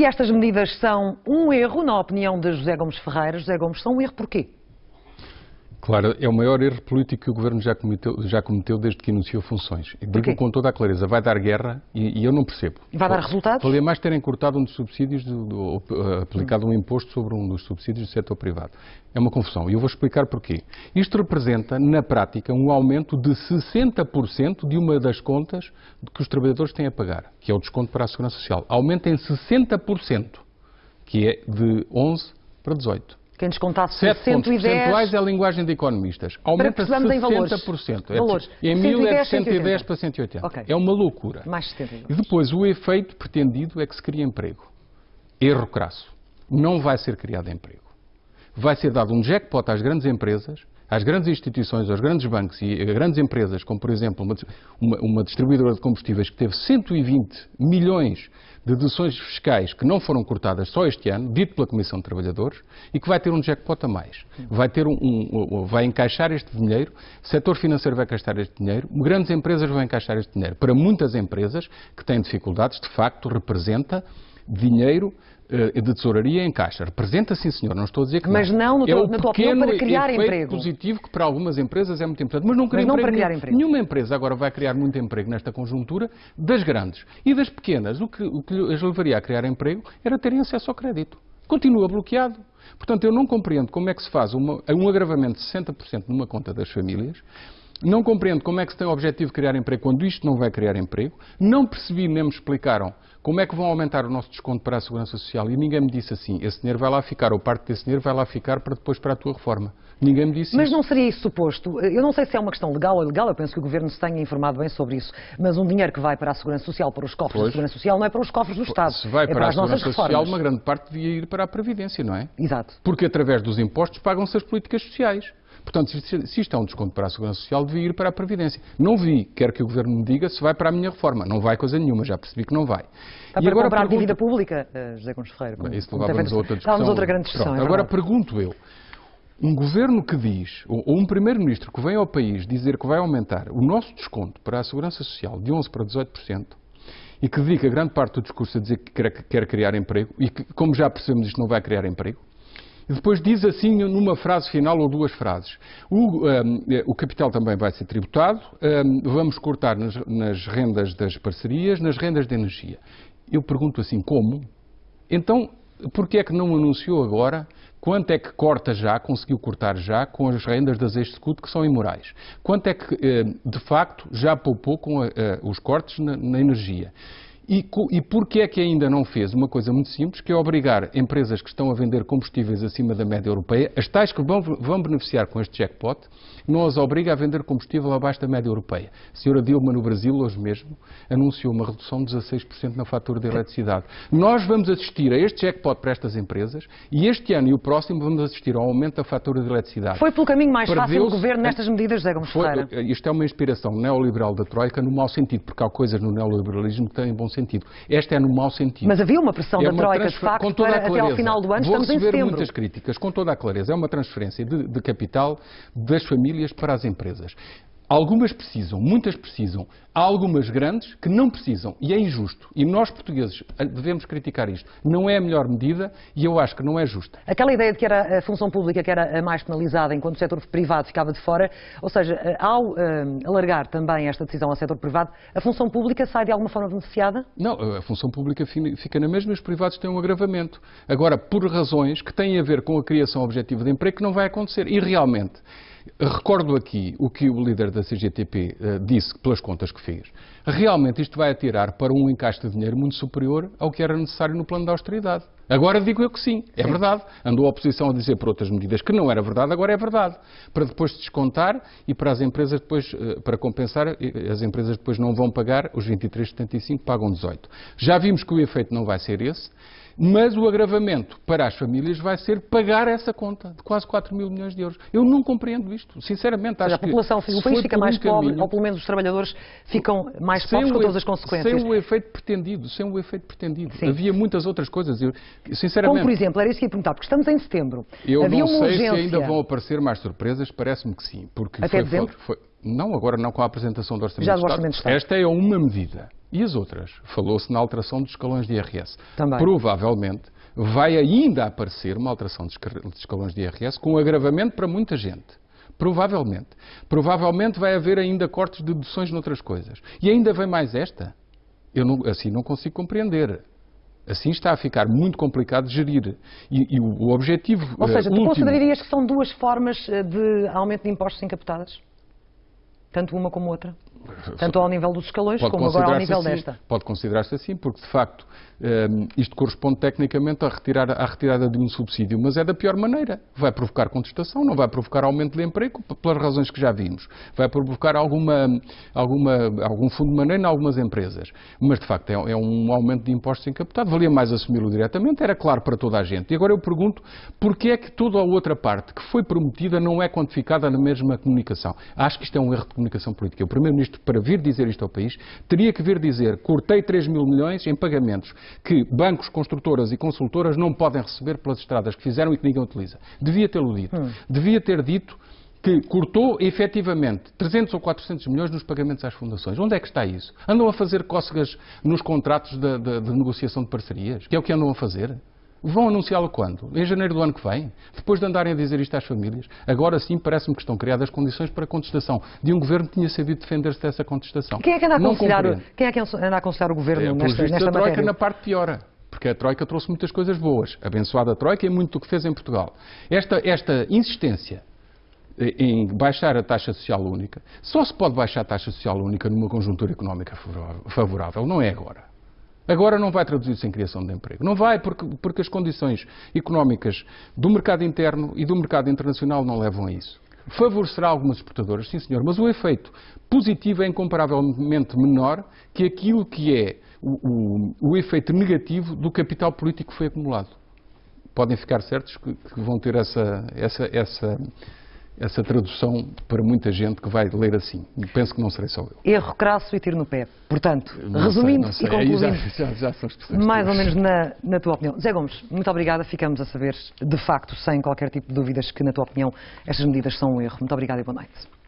E estas medidas são um erro, na opinião de José Gomes Ferreira. José Gomes, são um erro porquê? Claro, é o maior erro político que o Governo já cometeu desde que iniciou funções. Digo com toda a clareza, vai dar guerra e eu não percebo. Vai dar resultados? Valia mais terem cortado um dos subsídios, aplicado um imposto sobre um dos subsídios do setor privado. É uma confusão e eu vou explicar porquê. Isto representa, na prática, um aumento de 60% de uma das contas que os trabalhadores têm a pagar, que é o desconto para a Segurança Social. Aumenta em 60%, que é de 11 para 18%. Quem descontasse 7 pontos 110... percentuais é a linguagem de economistas. Aumenta 60%. Valores. Em 1000 é de 110 110 para 180. Okay. É uma loucura. Mais 70. E depois o efeito pretendido é que se cria emprego. Erro crasso. Não vai ser criado emprego. Vai ser dado um jackpot às grandes empresas, às grandes instituições, aos grandes bancos e a grandes empresas, como por exemplo uma distribuidora de combustíveis que teve 120 milhões de deduções fiscais que não foram cortadas só este ano, dito pela Comissão de Trabalhadores, e que vai ter um jackpot a mais. Vai encaixar este dinheiro, o setor financeiro vai encaixar este dinheiro, grandes empresas vão encaixar este dinheiro. Para muitas empresas que têm dificuldades, de facto, representa dinheiro de tesouraria em caixa. Representa, sim, senhor, não estou a dizer que mas não, na tua opinião, para criar emprego. Positivo que para algumas empresas é muito importante, mas não para criar emprego. Nenhuma empresa agora vai criar muito emprego nesta conjuntura das grandes. E das pequenas, o que as levaria a criar emprego era terem acesso ao crédito. Continua bloqueado. Portanto, eu não compreendo como é que se faz um agravamento de 60% numa conta das famílias. Não compreendo como é que se tem o objetivo de criar emprego quando isto não vai criar emprego. Não percebi, nem me explicaram como é que vão aumentar o nosso desconto para a Segurança Social e ninguém me disse assim, esse dinheiro vai lá ficar, ou parte desse dinheiro vai lá ficar para depois para a tua reforma. Ninguém me disse isso. Mas não seria isso suposto? Eu não sei se é uma questão legal ou ilegal, eu penso que o Governo se tenha informado bem sobre isso, mas um dinheiro que vai para a Segurança Social, para os cofres da Segurança Social, não é para os cofres do Estado. Se vai para a Segurança Social, uma grande parte devia ir para a Previdência, não é? Exato. Porque através dos impostos pagam-se as políticas sociais. Portanto, se isto é um desconto para a Segurança Social, devia ir para a Previdência. Não vi, quero que o Governo me diga se vai para a minha reforma. Não vai coisa nenhuma, já percebi que não vai. Está para agora comprar dívida pública, José Gomes Ferreira? Isso levávamos a outra discussão. Dávamos outra grande discussão. Agora pergunto eu, um Governo que diz, ou um Primeiro-Ministro que vem ao país dizer que vai aumentar o nosso desconto para a Segurança Social de 11% para 18%, e que dedica grande parte do discurso a dizer que quer criar emprego, e que, como já percebemos, isto não vai criar emprego, e depois diz assim numa frase final ou duas frases, o capital também vai ser tributado, vamos cortar nas rendas das parcerias, nas rendas de energia. Eu pergunto assim, como? Então, porquê é que não anunciou agora quanto é que corta já, conseguiu cortar já, com as rendas das ex-secut que são imorais? Quanto é que, de facto, já poupou com os cortes na energia? E porquê é que ainda não fez uma coisa muito simples, que é obrigar empresas que estão a vender combustíveis acima da média europeia, as tais que vão beneficiar com este jackpot, não as obriga a vender combustível abaixo da média europeia. A senhora Dilma, no Brasil, hoje mesmo, anunciou uma redução de 16% na fatura de eletricidade. Nós vamos assistir a este jackpot para estas empresas e este ano e o próximo vamos assistir ao aumento da fatura de eletricidade. Foi pelo caminho mais fácil do Governo nestas medidas, José Gomes Ferreira? Isto é uma inspiração neoliberal da Troika no mau sentido, porque há coisas no neoliberalismo que têm bom sentido. Esta é no mau sentido. Mas havia uma pressão da Troika, de facto, para até ao final do ano, estamos em setembro. Vou receber muitas críticas, com toda a clareza. É uma transferência de capital das famílias para as empresas. Algumas precisam, muitas precisam. Há algumas grandes que não precisam e é injusto. E nós, portugueses, devemos criticar isto. Não é a melhor medida e eu acho que não é justa. Aquela ideia de que era a função pública que era a mais penalizada enquanto o setor privado ficava de fora, ou seja, ao alargar também esta decisão ao setor privado, a função pública sai de alguma forma beneficiada? Não, a função pública fica na mesma e os privados têm um agravamento. Agora, por razões que têm a ver com a criação objetiva de emprego que não vai acontecer. E realmente, recordo aqui o que o líder da CGTP disse pelas contas que fez. Realmente isto vai atirar para um encaixe de dinheiro muito superior ao que era necessário no plano da austeridade. Agora digo eu que sim, é verdade. Andou a oposição a dizer por outras medidas que não era verdade, agora é verdade. Para depois descontar e para as empresas depois, para compensar, as empresas depois não vão pagar os 23,75, pagam 18. Já vimos que o efeito não vai ser esse. Mas o agravamento para as famílias vai ser pagar essa conta de quase 4 mil milhões de euros. Eu não compreendo isto, sinceramente. Acho a população, o país fica mais pobre, ou pelo menos os trabalhadores ficam mais pobres com todas as consequências. Sem o efeito pretendido, Havia muitas outras coisas. Sinceramente, como, por exemplo, era isso que ia perguntar, porque estamos em setembro. Eu havia não uma sei urgência. se ainda vão aparecer mais surpresas, parece-me que sim. Porque até dezembro? Não, agora não com a apresentação do Orçamento Já do do Orçamento Estado. do Estado. Esta é uma medida. E as outras? Falou-se na alteração dos escalões de IRS. Também. Provavelmente vai ainda aparecer uma alteração dos escalões de IRS com agravamento para muita gente. Provavelmente. Provavelmente vai haver ainda cortes de deduções noutras coisas. E ainda vem mais esta? Assim não consigo compreender. Assim está a ficar muito complicado de gerir. E o objetivo Ou seja, tu último... considerarias que são duas formas de aumento de impostos encapotadas? Tanto uma como outra? Tanto ao nível dos escalões como agora ao nível assim, desta? Pode considerar-se assim, porque de facto isto corresponde tecnicamente à retirada de um subsídio, mas é da pior maneira. Vai provocar contestação, não vai provocar aumento de emprego, pelas razões que já vimos. Vai provocar algum fundo de maneira em algumas empresas. Mas de facto é um aumento de impostos encapotado. Valia mais assumi-lo diretamente, era claro para toda a gente. E agora eu pergunto, porquê é que toda a outra parte que foi prometida não é quantificada na mesma comunicação? Acho que isto é um erro de comunicação política. O Primeiro-Ministro, para vir dizer isto ao país, teria que vir dizer: cortei 3 mil milhões em pagamentos que bancos, construtoras e consultoras não podem receber pelas estradas que fizeram e que ninguém utiliza. Devia tê-lo dito. Devia ter dito que cortou efetivamente 300 ou 400 milhões nos pagamentos às fundações. Onde é que está isso? Andam a fazer cócegas nos contratos de negociação de parcerias? Que é o que andam a fazer? Vão anunciá-lo quando? Em janeiro do ano que vem? Depois de andarem a dizer isto às famílias? Agora sim parece-me que estão criadas condições para a contestação de um governo que tinha sabido defender-se dessa contestação. Quem é que anda a aconselhar o governo nesta matéria? A Troika na parte piora. Porque a Troika trouxe muitas coisas boas. Abençoada Troika e muito do que fez em Portugal. Esta insistência em baixar a taxa social única, só se pode baixar a taxa social única numa conjuntura económica favorável, não é agora. Agora não vai traduzir-se em criação de emprego. Não vai porque as condições económicas do mercado interno e do mercado internacional não levam a isso. Favorecerá algumas exportadoras, sim senhor, mas o efeito positivo é incomparavelmente menor que aquilo que é o efeito negativo do capital político que foi acumulado. Podem ficar certos que vão ter essa tradução para muita gente que vai ler assim. Penso que não serei só eu. Erro crasso e tiro no pé. Portanto, resumindo e concluindo, já são expressões mais ou menos na tua opinião. Zé Gomes, muito obrigada. Ficamos a saber, de facto, sem qualquer tipo de dúvidas, que, na tua opinião, estas medidas são um erro. Muito obrigada e boa noite.